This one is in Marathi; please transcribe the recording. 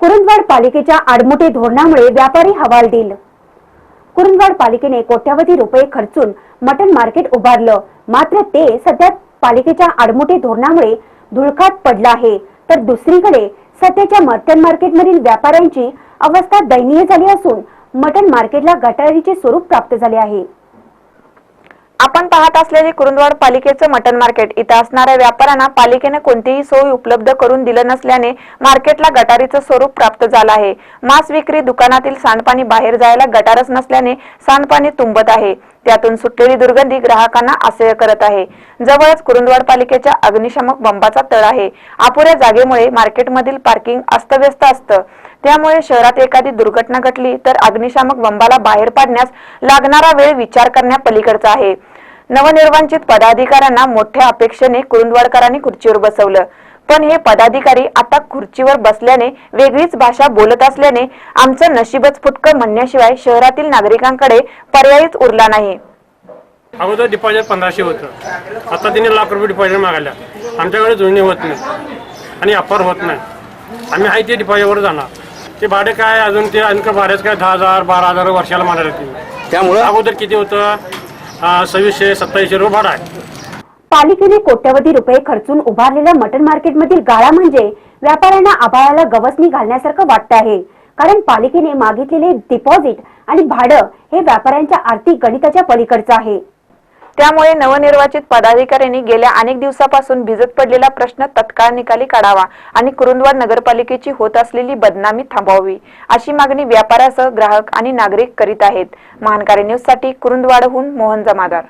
कुरुंदवाड पालिकेच्या आडमुठे धोरणामुळे व्यापारी हवालदिल। कुरुंदवाड पालिकेने कोट्यवधी रुपये खर्चून मटन मार्केट उभारलं, मात्र ते सध्या पालिकेच्या आडमुठे धोरणामुळे धुळकात पडलं आहे। तर दुसरीकडे सध्याच्या मटन मार्केटमधील व्यापाऱ्यांची अवस्था दयनीय झाली असून मटन मार्केटला गटारीचे स्वरूप प्राप्त झाले आहे। आपण पाहत असलेले कुरुंदवाड पालिकेचं मटन मार्केट इथं असणाऱ्या व्यापाऱ्यांना पालिकेने कोणतीही सोय उपलब्ध करून दिलं नसल्याने मार्केटला गटारीचं स्वरूप प्राप्त झालं आहे। मांस विक्री दुकानातील सांडपाणी बाहेर जायला गटारच नसल्याने सांडपाणी तुंबत आहे, त्यातून सुटलेली दुर्गंधी ग्राहकांना असह्य करत आहे। जवळच कुरुंदवाड पालिकेच्या अग्निशामक बंबाचा तळ आहे। अपुऱ्या जागेमुळे मार्केटमधील पार्किंग अस्तव्यस्त असतं, त्यामुळे शहरात एखादी दुर्घटना घडली तर अग्निशामक बंबाला बाहेर पाडण्यास लागणारा वेळ विचार करण्यापलीकडचा आहे। नवनिर्वाचित पदाधिकाऱ्यांना मोठ्या अपेक्षेने कुरुंदवाडकरांनी खुर्चीवर बसवलं, पण हे पदाधिकारी आता खुर्चीवर बसल्याने वेगळीच भाषा बोलत असल्याने आमचं नशीबच फुटकं म्हणण्याशिवाय शहरातील नागरिकांकडे पर्यायच उरला नाही। अगोदर डिपॉझिट 1500 होतं, आता तिने लाख रुपये डिपॉझिट मागल्या। आमच्याकडे जुळणी होत नाही आणि अपार होत नाही। आम्ही आहे ते डिपॉझिटवर जाणार, ते भाडे काय अजून ते अंक भाडेच काय 10,000 12,000 वर्षाला म्हणाले ते। त्यामुळे अगोदर किती होतं 2600-2700 रुपये भाडं आहे। पालिकेने कोट्यवधी रुपये खर्चून उभारलेल्या मटन मार्केटमधील गाळा म्हणजे व्यापाऱ्यांना आभाळाला गवसणी घालण्यासारखं वाटतं आहे, कारण पालिकेने मागितलेले डिपॉझिट आणि भाडं हे व्यापाऱ्यांच्या आर्थिक गणिताच्या पलीकडचं आहे। त्यामुळे नवनिर्वाचित पदाधिकाऱ्यांनी गेल्या अनेक दिवसापासून भिजत पडलेला प्रश्न तत्काळ निकाली काढावा आणि कुरुंदवाड नगरपालिकेची होत असलेली बदनामी थांबवावी, अशी मागणी व्यापाऱ्यासह ग्राहक आणि नागरिक करीत आहेत। महानकारी न्यूज साठी कुरुंदवाडहून मोहन जमादार।